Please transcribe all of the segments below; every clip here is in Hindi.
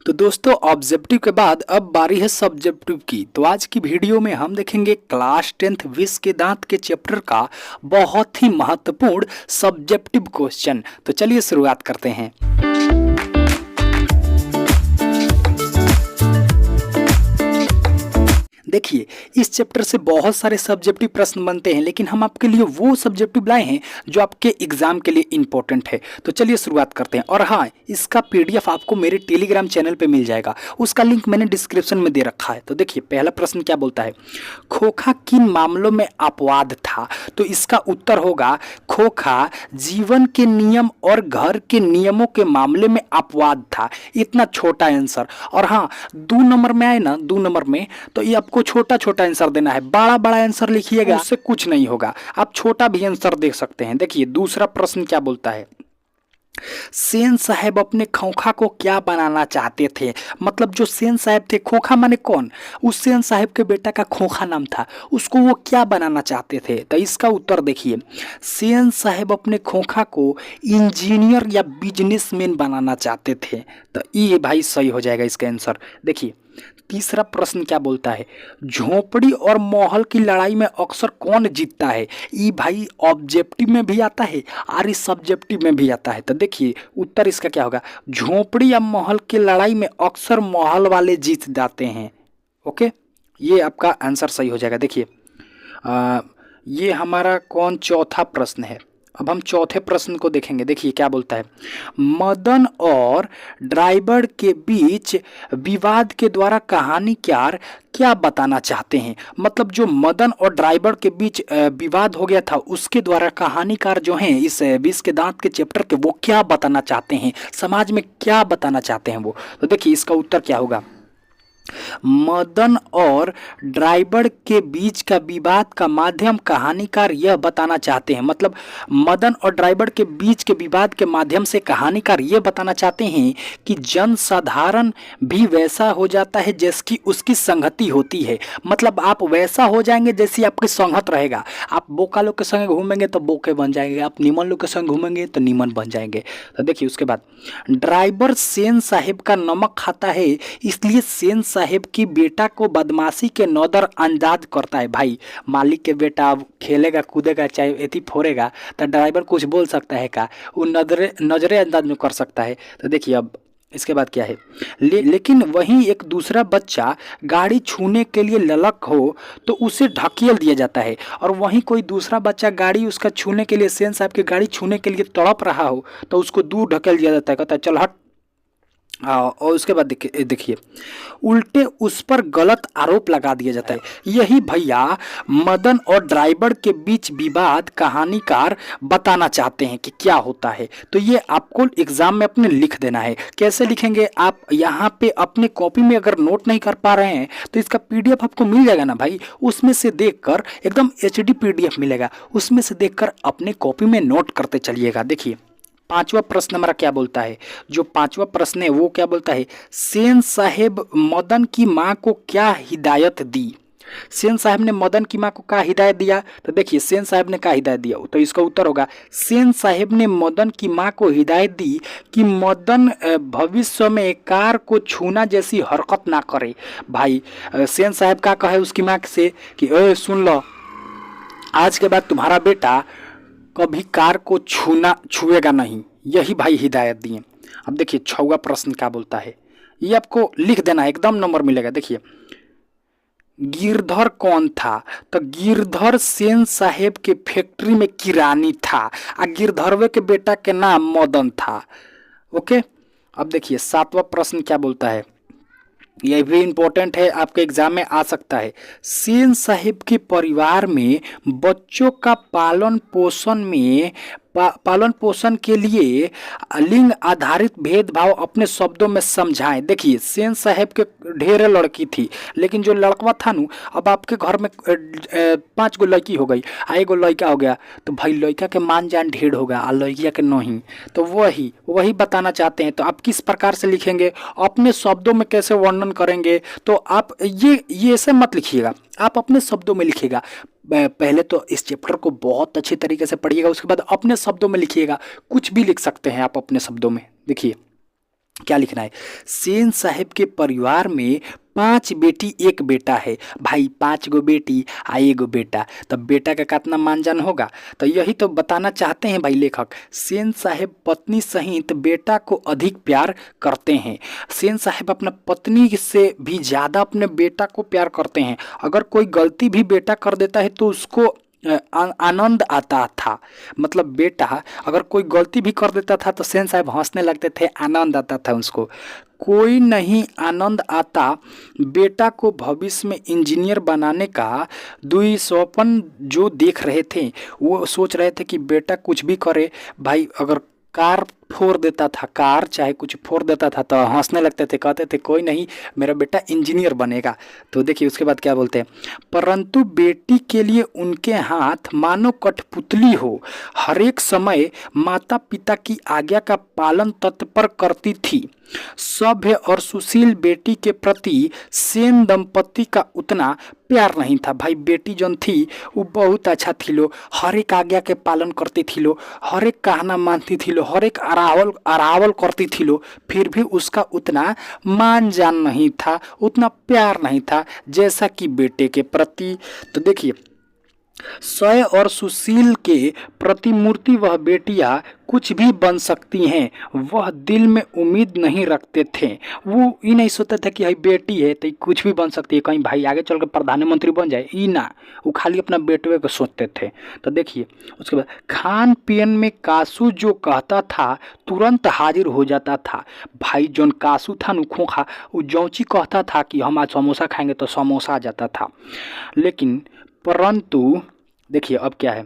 तो दोस्तों ऑब्जेक्टिव के बाद अब बारी है सब्जेक्टिव की। तो आज की वीडियो में हम देखेंगे क्लास 10th विष के दांत के चैप्टर का बहुत ही महत्वपूर्ण सब्जेक्टिव क्वेश्चन। तो चलिए शुरुआत करते हैं। देखिए, इस चैप्टर से बहुत सारे सब्जेक्टिव प्रश्न बनते हैं, लेकिन हम आपके लिए वो सब्जेक्टिव लाए हैं जो आपके एग्जाम के लिए इंपॉर्टेंट है। तो चलिए शुरुआत करते हैं। और हाँ, इसका पीडीएफ आपको मेरे टेलीग्राम चैनल पे मिल जाएगा, उसका लिंक मैंने डिस्क्रिप्शन में दे रखा है। तो देखिए, पहला प्रश्न क्या बोलता है, खोखा किन मामलों में अपवाद था? तो इसका उत्तर होगा खोखा जीवन के नियम और घर के नियमों के मामले में अपवाद था। इतना छोटा आंसर। और हाँ, 2 नंबर में आए ना, 2 नंबर में, तो ये आपको छोटा छोटा आंसर देना है। बड़ा बड़ा आंसर लिखिएगा, उससे कुछ नहीं होगा। आप छोटा भी आंसर दे सकते हैं। देखिए दूसरा प्रश्न क्या बोलता है, सेन साहब अपने खोखा को क्या बनाना चाहते थे? मतलब जो सेन साहब थे, खोखा माने कौन? उस सेन साहब के बेटा का खोखा नाम था, उसको वो क्या बनाना चाहते थे? तो इसका उत्तर देखिए, सेन साहब अपने खोखा को इंजीनियर या बिजनेसमैन बनाना चाहते थे। तो ये भाई सही हो जाएगा इसका आंसर। देखिए तीसरा प्रश्न क्या बोलता है, झोपड़ी और महल की लड़ाई में अक्सर कौन जीतता है? ये भाई ऑब्जेक्टिव में भी आता है और इस सब्जेक्टिव में भी आता है। तो देखिए उत्तर इसका क्या होगा, झोपड़ी या महल की लड़ाई में अक्सर महल वाले जीत जाते हैं। ओके, ये आपका आंसर सही हो जाएगा। देखिए ये हमारा कौन चौथा प्रश्न है। अब हम चौथे प्रश्न को देखेंगे। देखिए क्या बोलता है, मदन और ड्राइवर के बीच विवाद के द्वारा कहानीकार क्या बताना चाहते हैं? मतलब जो मदन और ड्राइवर के बीच विवाद हो गया था, उसके द्वारा कहानीकार जो हैं इस विष के दांत के चैप्टर के, वो क्या बताना चाहते हैं, समाज में क्या बताना चाहते हैं वो? तो देखिए इसका उत्तर क्या होगा, मदन और ड्राइवर के बीच का विवाद का माध्यम कहानीकार यह बताना चाहते हैं। मतलब मदन और ड्राइवर के बीच के विवाद के माध्यम से कहानीकार यह बताना चाहते हैं कि जनसाधारण भी वैसा हो जाता है जैसी उसकी संगति होती है। मतलब आप वैसा हो जाएंगे जैसी आपकी संगत रहेगा। आप बोका लोग के संग घूमेंगे तो बोके बन जाएंगे, आप नीमन लोग के संग घूमेंगे तो नीमन बन जाएंगे। तो देखिए उसके बाद, ड्राइवर सेन साहेब का नमक खाता है, इसलिए सेन साहेब की बेटा को बदमाशी के नजर अंदाज करता है। भाई मालिक के बेटा अब खेलेगा कूदेगा चाहे एती फोड़ेगा तो ड्राइवर कुछ बोल सकता है का? वो नजरे अंदाज में कर सकता है। तो देखिए अब इसके बाद क्या है, लेकिन वहीं एक दूसरा बच्चा गाड़ी छूने के लिए ललक हो तो उसे ढकेल दिया जाता है। और वहीं कोई दूसरा बच्चा गाड़ी उसका छूने के लिए, सेन साहब की गाड़ी छूने के लिए तड़प रहा हो तो उसको दूर ढकेल दिया जाता है, कहता है चल हट। और उसके बाद देखिए उल्टे उस पर गलत आरोप लगा दिया जाता है। यही भैया मदन और ड्राइवर के बीच विवाद कहानीकार बताना चाहते हैं कि क्या होता है। तो ये आपको एग्जाम में अपने लिख देना है। कैसे लिखेंगे आप? यहाँ पे अपने कॉपी में अगर नोट नहीं कर पा रहे हैं तो इसका पीडीएफ आपको मिल जाएगा ना भाई, उसमें से देखकर एकदम एचडी पीडीएफ मिलेगा, उसमें से देखकर अपने कॉपी में नोट करते चलिएगा। देखिए पांचवा प्रश्न हमारा क्या बोलता है, जो पांचवा प्रश्न है वो क्या बोलता है, सेन साहेब मदन की मां को क्या हिदायत दी? सेन साहब ने मदन की मां को क्या हिदायत दिया? तो देखिए सेन साहब ने क्या हिदायत दिया, तो इसका उत्तर होगा, सेन साहब ने मदन की मां को हिदायत दी कि मदन भविष्य में कार को छूना जैसी हरकत ना करे। भाई सेन साहब का कहे उसकी मां से कि ओए सुन लो, आज के बाद तुम्हारा बेटा कभी कार को छुएगा नहीं। यही भाई हिदायत दिए। अब देखिए छठवां प्रश्न क्या बोलता है, ये आपको लिख देना है, एकदम नंबर मिलेगा। देखिए गिरधर कौन था? तो गिरधर सेन साहेब के फैक्ट्री में किरानी था, और गिरधरवे के बेटा के नाम मदन था। ओके, अब देखिए सातवां प्रश्न क्या बोलता है, यह भी इम्पोर्टेंट है, आपके एग्जाम में आ सकता है। सेन साहिब के परिवार में बच्चों का पालन पोषण के लिए लिंग आधारित भेदभाव अपने शब्दों में समझाएं। देखिए सेन साहब के ढेर लड़की थी, लेकिन जो लड़कवा था नु, अब आपके घर में 5 गो लड़की हो गई, एगो लड़का हो गया, तो भाई लड़का के मान जान ढेर होगा और लड़किया के नहीं। तो वही बताना चाहते हैं। तो आप किस प्रकार से लिखेंगे, अपने शब्दों में कैसे वर्णन करेंगे? तो आप ये ऐसे मत लिखिएगा, आप अपने शब्दों में लिखिएगा। पहले तो इस चैप्टर को बहुत अच्छी तरीके से पढ़िएगा, उसके बाद अपने शब्दों में लिखिएगा। कुछ भी लिख सकते हैं आप अपने शब्दों में। देखिए क्या लिखना है, सेन साहब के परिवार में 5 बेटी 1 बेटा है। भाई 5 गो बेटी आ 1 गो बेटा, तब बेटा का कितना मानजान होगा। तो यही तो बताना चाहते हैं भाई लेखक। सेन साहब पत्नी सहित बेटा को अधिक प्यार करते हैं। सेन साहब अपना पत्नी से भी ज़्यादा अपने बेटा को प्यार करते हैं। अगर कोई गलती भी बेटा कर देता है तो उसको आनंद आता था। मतलब बेटा अगर कोई गलती भी कर देता था तो सेन साहब हंसने लगते थे, आनंद आता था उसको। कोई नहीं आनंद आता बेटा को भविष्य में इंजीनियर बनाने का। दुई स्वप्न जो देख रहे थे, वो सोच रहे थे कि बेटा कुछ भी करे। भाई अगर कार फोड़ देता था, कार चाहे कुछ फोड़ देता था तो हंसने लगते थे, कहते थे कोई नहीं मेरा बेटा इंजीनियर बनेगा। तो देखिए उसके बाद क्या बोलते हैं, परंतु बेटी के लिए उनके हाथ मानो कठपुतली हो, हर एक समय माता पिता की आज्ञा का पालन तत्पर करती थी। सभ्य और सुशील बेटी के प्रति सेन दंपति का उतना प्यार नहीं था। भाई बेटी जौन थी वो बहुत अच्छा थी लो, हर एक आज्ञा के पालन करती थी लो, हर एक कहना मानती थी लो, हर एक अरावल करती थी लो, फिर भी उसका उतना मान जान नहीं था, उतना प्यार नहीं था जैसा कि बेटे के प्रति। तो देखिए सय और सुशील के प्रतिमूर्ति वह बेटियां कुछ भी बन सकती हैं, वह दिल में उम्मीद नहीं रखते थे। वो ये नहीं सोचते थे कि भाई बेटी है तो कुछ भी बन सकती है, कहीं भाई आगे चल कर प्रधानमंत्री बन जाए, ये ना, वो खाली अपना बेटे को सोचते थे। तो देखिए उसके बाद खान पीन में कासू जो कहता था तुरंत हाजिर हो जाता था। भाई जौन कासू था नु खोखा, वो जौची कहता था कि हम आज समोसा खाएंगे तो समोसा आ जाता था। लेकिन परंतु देखिए अब क्या है,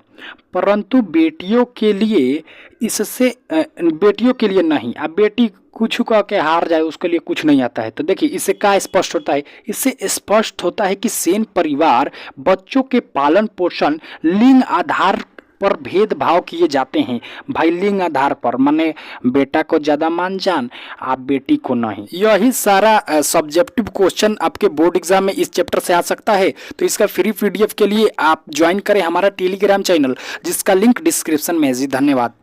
परंतु बेटियों के लिए इससे बेटियों के लिए नहीं। अब बेटी कुछ कह के हार जाए उसके लिए कुछ नहीं आता है। तो देखिए इससे क्या स्पष्ट होता है, इससे स्पष्ट होता है कि सेन परिवार बच्चों के पालन पोषण लिंग आधार पर भेदभाव किए जाते हैं। भाई लिंग आधार पर, माने बेटा को ज़्यादा मान जान, आप बेटी को नहीं। यही सारा सब्जेक्टिव क्वेश्चन आपके बोर्ड एग्जाम में इस चैप्टर से आ सकता है। तो इसका फ्री पीडीएफ के लिए आप ज्वाइन करें हमारा टेलीग्राम चैनल, जिसका लिंक डिस्क्रिप्शन में है जी। धन्यवाद।